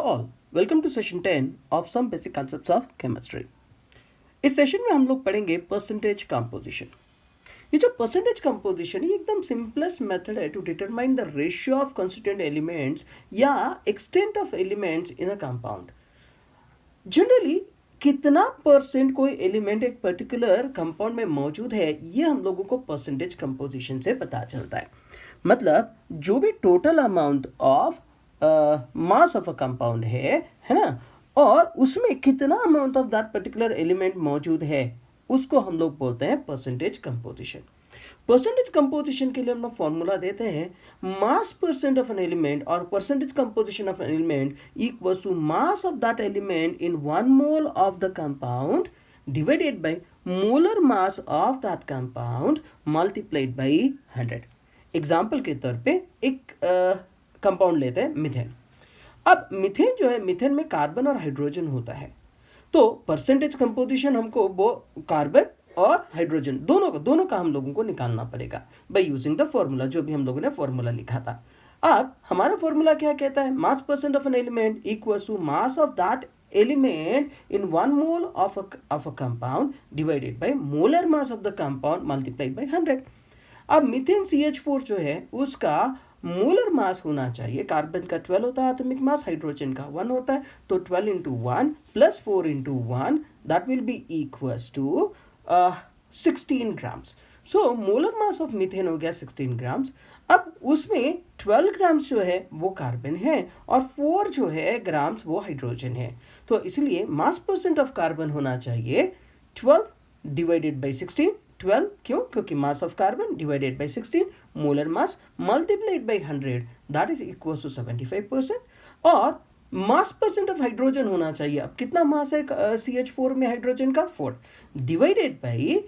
all, welcome to session 10 of some basic concepts of chemistry. इस session में हम लोग पढ़ेंगे परसेंटेज कंपोजिशन. ये जो परसेंटेज कंपोजिशन ये एकदम सिंपलेस्ट मेथड है to determine the ratio of constituent elements या extent of elements in a compound. Generally कितना परसेंट कोई एलिमेंट एक पर्टिकुलर कंपाउंड में मौजूद है ये हम लोगों को परसेंटेज कंपोजिशन से पता चलता है. मतलब जो भी total amount of mass of a compound है ना, और उसमें कितना amount of that particular element मौजूद है उसको हम लोग बोलते हैं परसेंटेज कंपोजिशन. परसेंटेज कंपोजिशन के लिए हम लोग फॉर्मूला देते हैं mass percent of an element और percentage composition of an element equals to mass of that element in 1 mole of the compound divided by molar mass of that compound multiplied by 100. Example के तौर पे एक compound लेते हैं methane. अब methane जो है, मिथेन में कार्बन और हाइड्रोजन होता है, तो परसेंटेज कंपोजिशन हमको वो कार्बन और हाइड्रोजन दोनों का हम लोगों को निकालना पड़ेगा बाय यूजिंग द फॉर्मूला, जो भी हम लोगों ने फॉर्मूला लिखा था. अब हमारा फॉर्मूला क्या कहता है, mass percent of an element equals to mass of that element in 1 mole of a compound divided by molar mass of the compound multiplied by 100. अब मीथेन CH4 जो है उसका मोलर मास होना चाहिए, कार्बन का 12 होता है एटॉमिक मास, हाइड्रोजन का 1 होता है, तो 12 into 1 plus 4 into 1 that will be equals to 16 grams. So molar mass of methane हो गया 16 ग्राम्स. अब उसमें 12 ग्राम्स जो है वो कार्बन है और 4 जो है ग्राम्स वो हाइड्रोजन है, तो इसलिए मास परसेंट ऑफ कार्बन होना चाहिए 12 डिवाइडेड बाई 16. 12 क्यों? क्योंकि mass of carbon divided by 16 molar mass multiplied by 100 that is equal to 75%. और मास परसेंट ऑफ हाइड्रोजन होना चाहिए. अब कितना मास है CH4 में हाइड्रोजन का? 4 divided by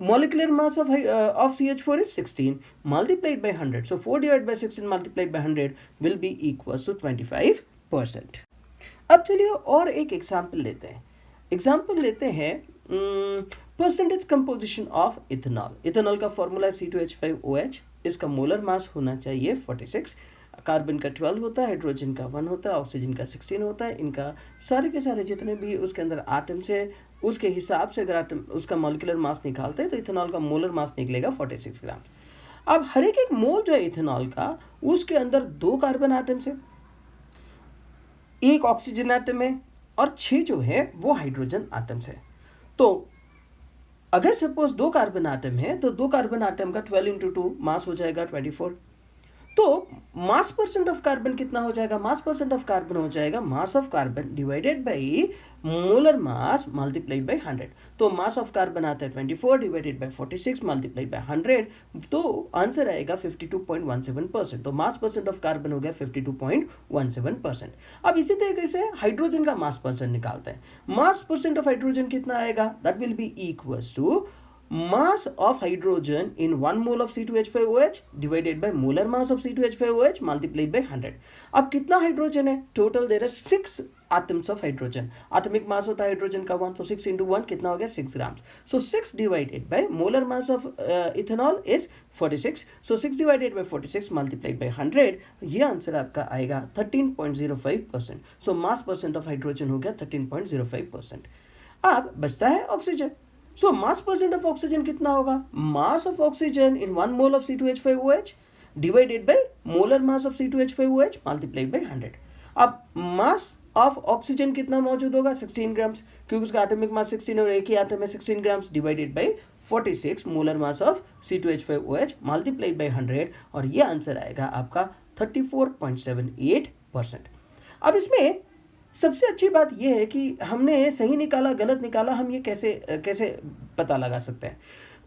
molecular mass of CH4 is 16 multiplied by 100. So 4 divided by 16 multiplied by 100 will be equals to 25%. अब चलिए और एक एग्जाम्पल लेते हैं. एग्जाम्पल लेते हैं percentage composition of ethanol. Ethanol का फॉर्मूला है C2H5OH. इसका मोलर मास होना चाहिए 46. कार्बन का 12 होता है, हाइड्रोजन का 1 होता है, ऑक्सीजन का 16 होता है. इनका सारे के सारे जितने भी उसके अंदर आटम्स है उसके हिसाब से अगर आटम उसका मॉलिक्यूलर मास निकालते हैं तो इथेनॉल का मोलर मास निकलेगा 46 ग्राम. अब हर एक मोल जो है इथेनॉल का उसके अंदर 2 कार्बन आटम्स है, 1 ऑक्सीजन आटम है और 6 जो है वो हाइड्रोजन आटम्स है. तो अगर सपोज 2 कार्बन आटम है तो 2 कार्बन आटम का 12 into 2 मास हो जाएगा 24. तो मास परसेंट ऑफ कार्बन कितना हो जाएगा? मास परसेंट ऑफ कार्बन हो जाएगा मास of carbon divided by molar mass multiplied by 100. तो मास ऑफ कार्बन आता है 24 डिवाइडेड बाई 46 मल्टीप्लाइड बाई 100, तो आंसर आएगा 52.17%. तो मास परसेंट ऑफ कार्बन हो गया 52.17%. अब इसी तरीके से हाइड्रोजन का मास परसेंट निकालते हैं. मास परसेंट ऑफ हाइड्रोजन कितना आएगा? That will be equals to mass of hydrogen in 1 mole of C2H5OH divided by molar mass of C2H5OH multiplied by 100. अब कितना हाइड्रोजन है? Total there are 6 atoms of hydrogen. Atomic mass होता है hydrogen का 1, तो 6 into 1 कितना हो गया? 6 grams. So 6 divided by molar mass of ethanol is 46. So 6 divided by 46 multiplied by 100, ये आंसर आपका आएगा 13.05%. So mass percent of hydrogen हो गया 13.05%. अब बचता है oxygen. So mass percent of oxygen कितना होगा? Mass of oxygen in 1 mole of C2H5OH divided by molar mass of C2H5OH multiplied by 100. अब mass of oxygen कितना मौजूद होगा? 16 ग्राम्स, क्योंकि उसका एटॉमिक मास 16 और एक ही एटम है 16 grams, divided by 46 molar mass of C2H5OH multiplied by 100, और ये आंसर आएगा आपका 34.78%. अब इसमें सबसे अच्छी बात यह है कि हमने सही निकाला गलत निकाला, हम ये कैसे पता लगा सकते हैं.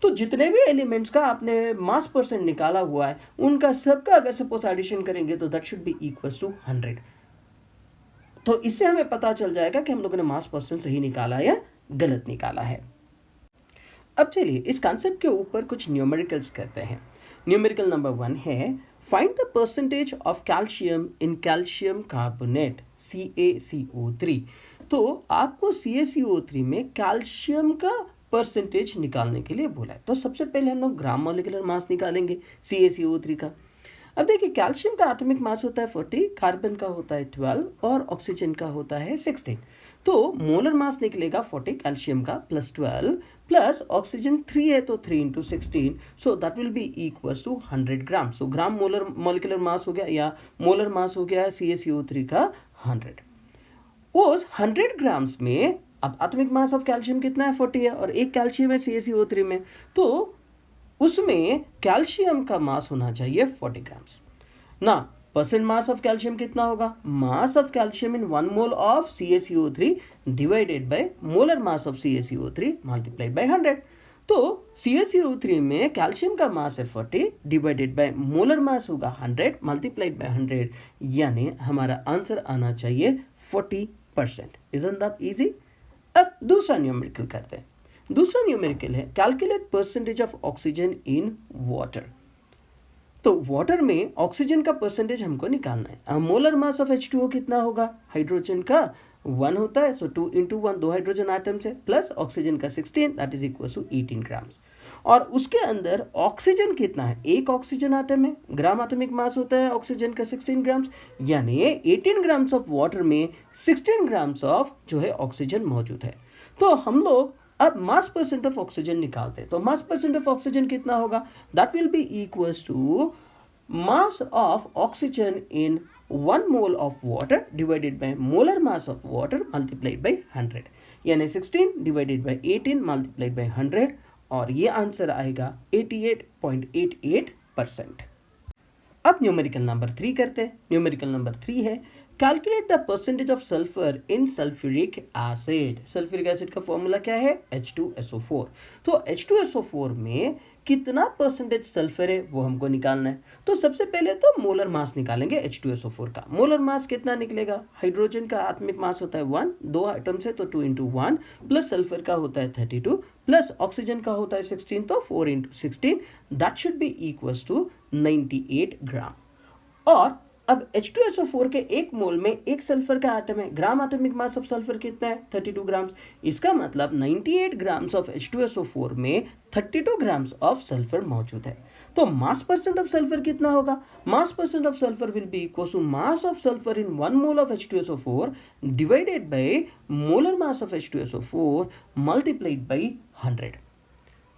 तो जितने भी एलिमेंट्स का आपने मास परसेंट निकाला हुआ है उनका सबका अगर सपोज एडिशन करेंगे तो that should be equals to 100. तो इससे हमें पता चल जाएगा कि हम लोगों ने मास परसेंट सही निकाला या गलत निकाला है. अब चलिए इस कॉन्सेप्ट के ऊपर कुछ न्यूमेरिकल्स करते हैं. न्यूमेरिकल नंबर 1 है find the percentage of calcium in calcium carbonate CaCO3. तो आपको CaCO3 में कैल्शियम का परसेंटेज निकालने के लिए बोला है. तो सबसे पहले हम लोग ग्राम मॉलिक्यूलर मास निकालेंगे CaCO3 का. अब देखिए कैल्शियम का एटॉमिक मास होता है 40, कार्बन का होता है 12 और ऑक्सीजन का होता है 16। तो मोलर मास निकलेगा 40 कैल्शियम का प्लस 12 प्लस ऑक्सीजन 3 है तो 3 into 16, so that will be equal to 100 gram. So gram molar molecular mass हो गया या मोलर मास हो गया CaCO3 का 100। उस 100 ग्राम्स में अब एटॉमिक मास ऑफ कैल्शियम कितना है 40 है और एक कैल्शियम है CaCO3 में, तो उसमें कैल्शियम का मास होना चाहिए 40 ग्राम्स ना। परसेंट मास ऑफ कैल्शियम कितना होगा? Mass of calcium in 1 mole of CaCO3 divided by molar mass of CaCO3 multiplied by 100। तो CaCO3 में कैल्शियम का मास है 40 डिवाइडेड बाय मोलर मास होगा 100 मल्टीप्लाइड बाय 100, यानी हमारा आंसर आना चाहिए 40%। Isn't that easy? अब दूसरा न्यूमेरिकल करते हैं। दूसरा न्यूमेरिकल है calculate percentage of oxygen in water. तो वाटर में ऑक्सीजन का परसेंटेज हमको निकालना है। मोलर मास ऑफ H2O कितना होगा? हाइड्रोजन का 1 होता है, सो 2 इंटू 1 2 हाइड्रोजन आइटम्स है, प्लस ऑक्सीजन का 16 that is equal to 18 grams. और उसके अंदर ऑक्सीजन कितना है? एक ऑक्सीजन आटम है, ग्राम एटॉमिक मास होता है ऑक्सीजन का 16 ग्राम्स, यानी 18 ग्राम्स ऑफ वाटर में 16 ग्राम्स ऑफ जो है ऑक्सीजन मौजूद है। तो हम लोग अब मास परसेंट ऑफ ऑक्सीजन निकालते हैं। तो मास परसेंट ऑफ ऑक्सीजन कितना होगा? That will be equals to mass of oxygen in 1 mole of water divided by molar mass of water multiplied by 100, यानी 16 डिवाइडेड बाय 18 मल्टीप्लाइड बाय 100, और ये आंसर आएगा 88.88%। अब न्यूमेरिकल नंबर 3 करते हैं। न्यूमेरिकल नंबर 3 है calculate the percentage of sulphur in sulphuric acid. Sulphuric acid का formula क्या है? H2SO4। तो H2SO4 में कितना परसेंटेज सल्फर है वो हमको निकालना है। तो सबसे पहले तो मोलर मास निकालेंगे H2SO4 का। मोलर मास कितना निकलेगा? हाइड्रोजन का आत्मिक मास होता है 1, 2 आइटम्स है तो 2 इंटू 1, प्लस सल्फर का होता है 32, प्लस ऑक्सीजन का होता है 16 तो 4 into 16, that should be equals to 98 gram. और अब H2SO4 के एक मोल में एक सल्फर का आटम है, gram atomic mass of sulphur कितना है? 32 ग्राम्स। इसका मतलब 98 ग्राम्स ऑफ H2SO4 में 32 ग्राम्स ऑफ सल्फर मौजूद है। तो मास परसेंट ऑफ सल्फर कितना होगा? Mass percent of sulphur will be equal to mass of sulphur in 1 mole of H2SO4 divided by molar mass of H2SO4 multiplied by 100।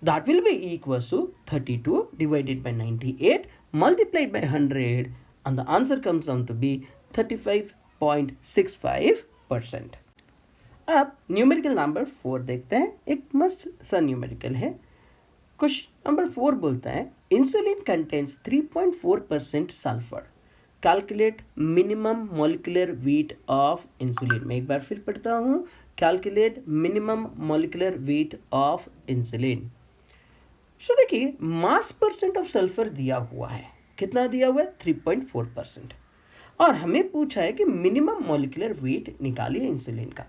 That will be equals to 32 divided by 98 multiplied by 100, and the answer comes down to be 35.65%. अब numerical number 4 देखते हैं। एक मस्त सा numerical है। Question number 4 बोलता है insulin contains 3.4% sulphur, calculate minimum molecular weight of insulin. मैं एक बार फिर पढ़ता हूँ, calculate minimum molecular weight of insulin. So देखिए मास परसेंट ऑफ सल्फर दिया हुआ है, कितना दिया हुआ है? 3.4%, और हमें पूछा है कि मिनिमम मॉलिक्यूलर वेट निकालिए इंसुलिन का।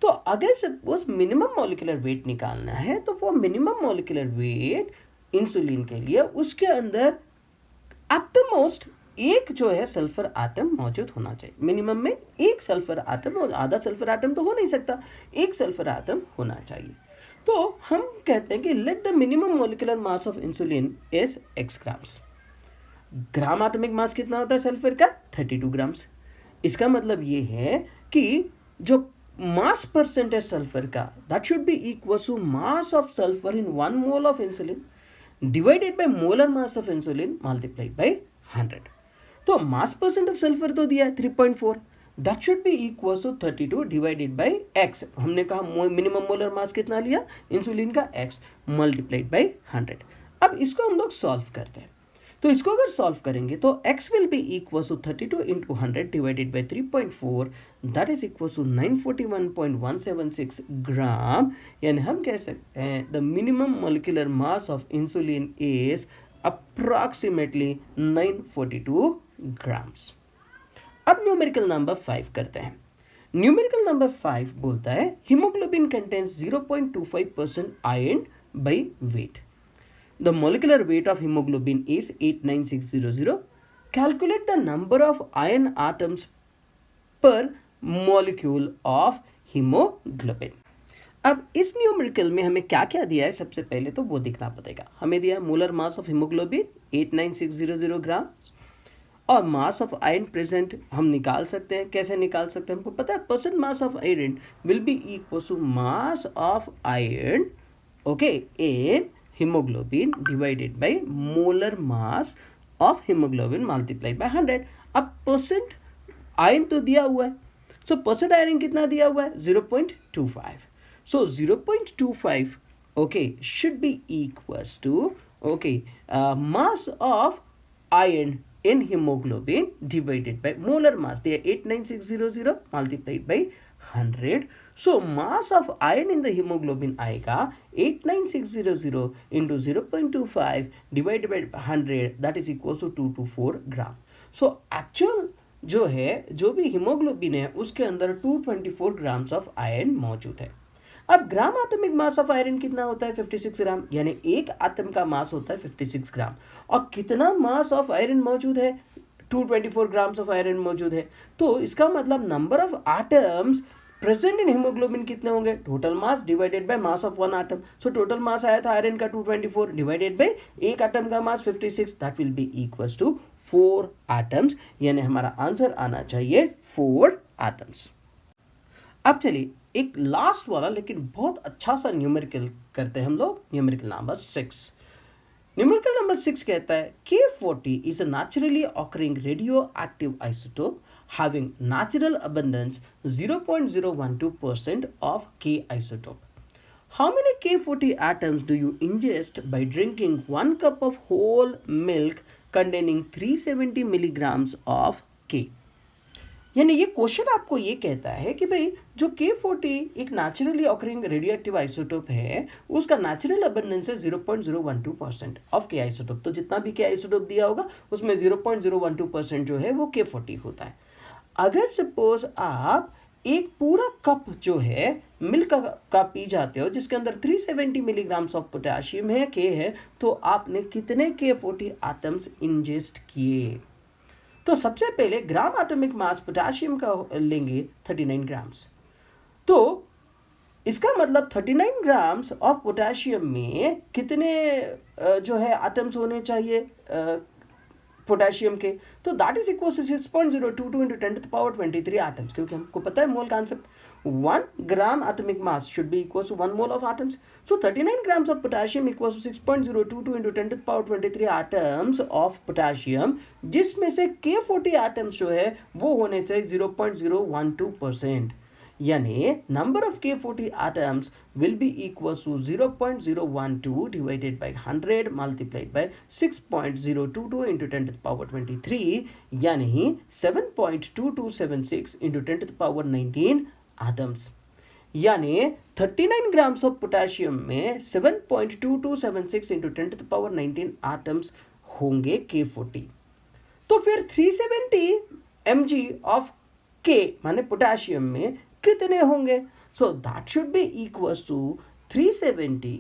तो अगर सपोज मिनिमम मॉलिक्यूलर वेट निकालना है तो वो मिनिमम मॉलिक्यूलर वेट इंसुलिन के लिए उसके अंदर एट द मोस्ट एक जो है सल्फर आटम मौजूद होना चाहिए। मिनिमम में एक सल्फर आटम, और आधा सल्फर आटम तो हो नहीं सकता, एक सल्फर आटम होना चाहिए। तो हम कहते हैं कि let the minimum molecular mass of insulin is x grams. Gram atomic mass कितना होता है सल्फर का? 32 ग्राम्स। इसका मतलब ये है कि जो मास परसेंट है सल्फर का that should be equal to mass of sulphur in 1 mole of insulin divided by molar mass of insulin multiplied by 100। तो मास परसेंट ऑफ सल्फर तो दिया है 3.4, that should be equal to 32 divided by x। हमने कहा minimum molar mass कितना लिया insulin का? x multiplied by 100। अब इसको हम लोग सॉल्व करते हैं। तो इसको अगर सॉल्व करेंगे तो x will be equal to 32 into 100 divided by 3.4, that is equal to 941.176 gram. यानी हम कह सकते हैं the minimum molecular mass of insulin is approximately 942 grams. अब न्यूमेरिकल नंबर 5 करते हैं। न्यूमेरिकल नंबर 5 बोलता है haemoglobin contains 0.25% iron by weight. The molecular weight of hemoglobin is 89600. Calculate the number of iron atoms per molecule of hemoglobin. अब इस numerical में हमें क्या क्या दिया है सबसे पहले तो वो दिखना पड़ेगा। हमें दिया है मोलर मास ऑफ हीमोग्लोबिन 89600 ग्राम, और मास ऑफ आयरन प्रेजेंट हम निकाल सकते हैं. कैसे निकाल सकते हैं? हमको पता है percent mass of iron will be equal to mass of iron, okay, in haemoglobin divided by molar mass of haemoglobin multiplied by 100. अब परसेंट आयरन तो दिया हुआ है, सो परसेंट आयरन कितना दिया हुआ है? 0.25. सो 0.25 okay should be equals to okay mass of iron in hemoglobin divided by molar mass. They are 89600 multiplied by 100. So mass of iron in the hemoglobin आएगा 89600 into 0.25 divided by 100, that is equals to 224 gram. So actual जो है, जो भी haemoglobin है उसके अंदर 224 grams of iron मौजूद है. अब gram atomic mass of iron कितना होता है? 56 ग्राम. यानी एक एटम का मास होता है 56 ग्राम. और कितना मास ऑफ आयरन मौजूद है? 224 ग्राम्स ऑफ आयरन मौजूद है. तो इसका मतलब number of atoms present in haemoglobin कितने होंगे? Total mass divided by mass of one atom. So total mass आया था आयरन का 224 डिवाइडेड बाय एक एटम का mass 56, that will be equals to 4 atoms. यानी हमारा आंसर आना चाहिए 4 एटम्स. अब चलिए एक लास्ट वाला लेकिन बहुत अच्छा सा न्यूमेरिकल करते हैं हम लोग. Numerical number 6. न्यूमेरिकल नंबर 6 कहता है K40 is a naturally occurring radioactive isotope having natural abundance 0.012% of K isotope. How many K40 atoms do you ingest by drinking 1 cup of whole milk containing 370 milligrams of K? यानी ये question आपको ये कहता है कि भाई जो K40 एक नेचुरली ऑकरिंग रेडियोएक्टिव आइसोटोप है, उसका नेचुरल अबंडेंस है 0.012% ऑफ K आइसोटोप. तो जितना भी K आइसोटोप दिया होगा उसमें 0.012% जो है वो K40 होता है. अगर सपोज आप एक पूरा कप जो है मिल्क का पी जाते हो जिसके अंदर 370 मिलीग्राम्स ऑफ पोटेशियम है, K है, तो आपने कितने K40 एटम्स इंजेस्ट किए? तो सबसे पहले ग्राम एटॉमिक मास पोटेशियम का लेंगे 39 ग्राम्स. तो इसका मतलब 39 ग्राम्स ऑफ पोटेशियम में कितने जो है एटम्स होने चाहिए पोटेशियम के? तो that is equal to 6.022 into 10 to the power 23 atoms. क्योंकि हमको पता है mole concept. 1 gram atomic mass should be equal to 1 mole of atoms. So 39 grams of potassium equals to 6.022 into 10 to the power 23 atoms of potassium, जिसमें से K40 atoms जो है वो होने चाहिए 0.012%. यानी number of K40 atoms will be equal to 0.012 divided by 100 multiplied by 6.022 into 10 to the power 23, यानी 7.2276 into 10 to the power 19 atoms. यानी 39 ग्राम्स ऑफ पोटेशियम में 7.2276 into 10 to the power 19 atoms होंगे K40. तो फिर 370 mg ऑफ K माने potassium में कितने होंगे? So that should be equals to 370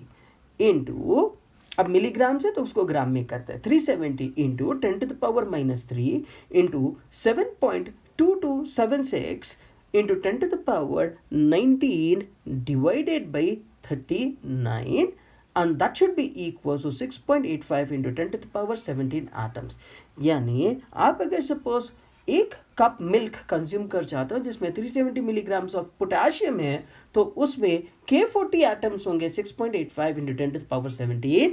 into, अब मिलीग्राम से तो उसको ग्राम में करते हैं, 370 into 10 to the power -3 into 7.2276 into 10 to the power 19 divided by 39, and that should be equal to 6.85 into 10 to the power 17 atoms. यानी आप अगर सपोज एक कप मिल्क कंज्यूम कर चाहते हो जिसमें 370 मिलीग्राम्स ऑफ पोटेशियम है, तो उसमें K40 एटम्स होंगे 6.85 into 10 to the power 17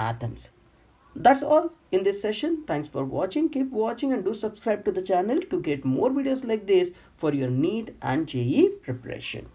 atoms. That's all in this session. Thanks for watching. Keep watching and do subscribe to the channel to get more videos like this for your NEET and JEE preparation.